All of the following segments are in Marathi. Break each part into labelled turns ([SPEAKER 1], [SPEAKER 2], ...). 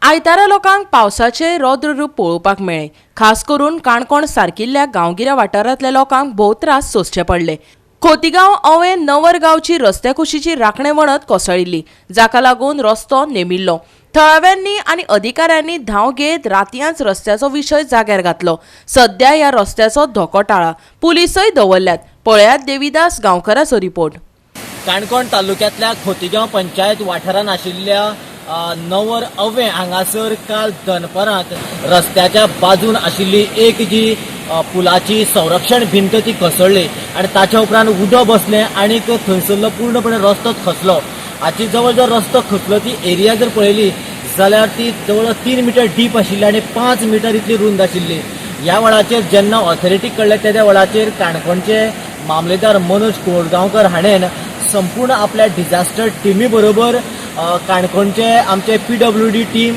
[SPEAKER 1] आयतारा लोकांक पावसाचे रौद्र रूप पळोवपाक मेळ्ळे। खास करून काणकोण सारकिल्ल्या गांवगिऱ्या वाठारांतल्या लोकांक भोव त्रास सोंसचे पडले। खोतीगांव अवे नवरगांवची रस्त्या कुशीची राखणे वणत कोसळिल्ली, जाका लागून रस्तो नेमिल्लो। थळाव्यांनी आनी अधिकाऱ्यांनी धांव घेत रातयांच रस्त्याचो विशय जाग्यार घातलो। सध्या ह्या रस्त्याचो धोको टाळा पुलीसय दवरल्यात। पळयात देविदास गांवकाराचो रिपोर्ट।
[SPEAKER 2] काणकोण तालुक्यांतल्या खोतीगांव पंचायत वाठारांत आशिल्ल्या नवर अवे हांगासर काल दनपारांत रस्त्याच्या बाजून आशिल्ली एक जी पुलाची संरक्षण भिंत ती कोसळ्ळी आनी ताच्या उपरांत उदक बसलें आनी थंयसरलो पूर्णपणे रस्तोच खचलो। हाची जवळ जवळ रस्तो खचलो ती एरिया जर पळयली जाल्यार ती जवळ 3 मीटर डीप आशिल्ली आनी 5 मीटर इतली रुंद आशिल्ली। ह्या वेळाचेर जेन्ना ऑथॉरिटीक कळ्ळें त्या वेळाचेर काणकोणचे मामलेदार मनोज कोरगांवकर हाणें संपूर्ण आपल्या डिझास्टर टिमी बरोबर काणकोणचे आमचे PWD टीम,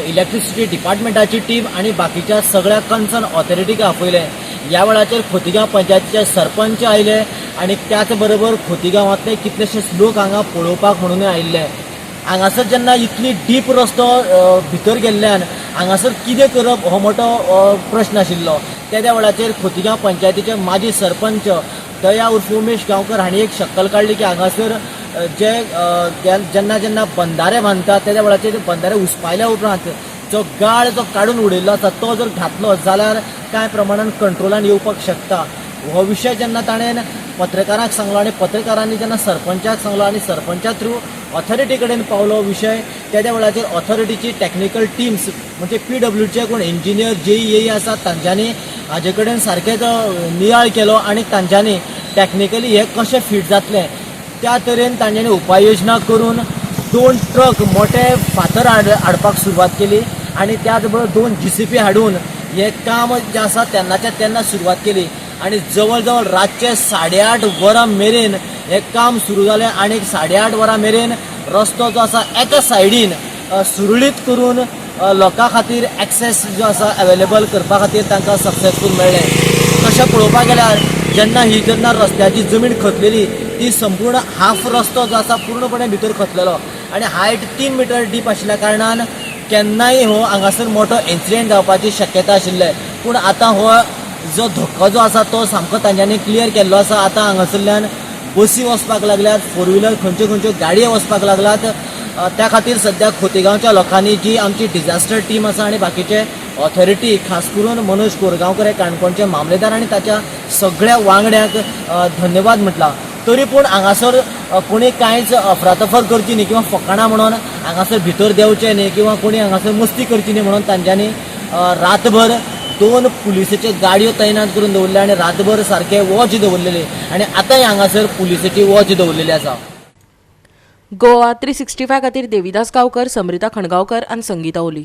[SPEAKER 2] इलेक्ट्रिसिटी डिपार्टमेंटाची टीम आनी बाकीच्या सगळ्या कन्सर्न ऑथॉरिटीक आपयले। ह्या वेळाचेर खोतीगांव पंचायतीचे सरपंच आयले आनी त्याच बरोबर खोतीगांवांतले कितलेशेच लोक हांगा पळोवपाक म्हणून आयिल्ले। हांगासर जेन्ना इतली डीप रस्तो भितर गेल्ल्यान हांगासर कितें करप हो मोठो प्रश्न आशिल्लो। त्या वेळाचेर खोतीगांव पंचायतीचे माजी सरपंच दया उर्फ उमेश गांवकर हांणी एक शक्कल काडली की हांगासर जे जेन्ना जेन्ना बंधारे बांदतात त्या वेळाचेर बंधारे उसपायल्या उपरांत जो गाळ जो काडून उडयल्लो आसा तो जर घातलो जाल्यार कांय प्रमाणान कंट्रोलान येवपाक शकता। हो विशय जेन्ना ताणें पत्रकारांक सांगलो आनी पत्रकारांनी जेन्ना सरपंचाक सांगलो आनी सरपंचा थ्रू ऑथॉरिटी कडेन पावलो विशय, त्या वेळाचेर ऑथॉरिटीची टॅक्निकल टिम्स म्हणजे PWDचे कोण इंजिनियर JEE आसात तांच्यांनी हाजे कडेन सारकेच नियाळ केलो आनी तांच्यांनी टॅक्निकली हे कशें फिट जातलें त्या तरेन तांच्यांनी उपाययोजना करून 2 ट्रक मोठे फातर हाडपाक सुरवात केली आनी त्याच बरोबर 2 JCB हाडून हे काम जें आसा तेन्नाच्या तेन्ना सुरवात केली आनी जवळ जवळ रातचे 8:30 वरां मेरेन हे काम सुरू जालें आनी 8:30 वरां मेरेन रस्तो जो आसा एका सायडीन सुरळीत करून लोकां खातीर एक्सेस जो आसा अवेलेबल करपा खातीर तांकां सक्सेसफूल मेळ्ळें। तशें पळोवपाक गेल्यार जेन्ना रस्त्याची जमीन खतलेली ती संपूर्ण हाफ रस्तो जो आसा पूर्णपणे भितर खतलेलो आनी हायट 3 मीटर डीप आशिल्ल्या कारणान केन्नाय हो हांगासर मोठो इन्सिडेंट जावपाची शक्यता आशिल्ले। पूण आतां हो जो धोको जो आसा तो सामको तांच्यांनी क्लियर केल्लो आसा। आतां हांगासरल्यान बसी वचपाक लागल्यात, 4 व्हिलर खंयच्यो गाडयो वचपाक लागल्यात। त्या खातीर सध्या खोतीगांवच्या लोकांनी जी आमची डिझास्टर टीम आसा आनी बाकीचे ऑथॉरिटी खास करून मनोज कोरगांवकर हे काणकोणचे मामलेदार आनी ताच्या सगळ्या वांगड्यांक धन्यवाद म्हटला। तरी पूण हांगासर कोणी कांयच अफरातफर करची न्ही किंवा फकाणां म्हणून हांगासर भितर देंवचे न्ही किंवा कोणी हांगासर मस्ती करची न्ही म्हणून तांच्यांनी रातभर 2 पुलिसेच्यो गाडयो तैनात करून दवरले आनी रातभर सारखे वॉच दवरलेले आनी आतांय हांगासर पुलिसेची वॉच दवरलेली आसा।
[SPEAKER 1] गोवा 365 खातीर देविदास गांवकर, समृता खणगांवकर आनी संगीता ओली।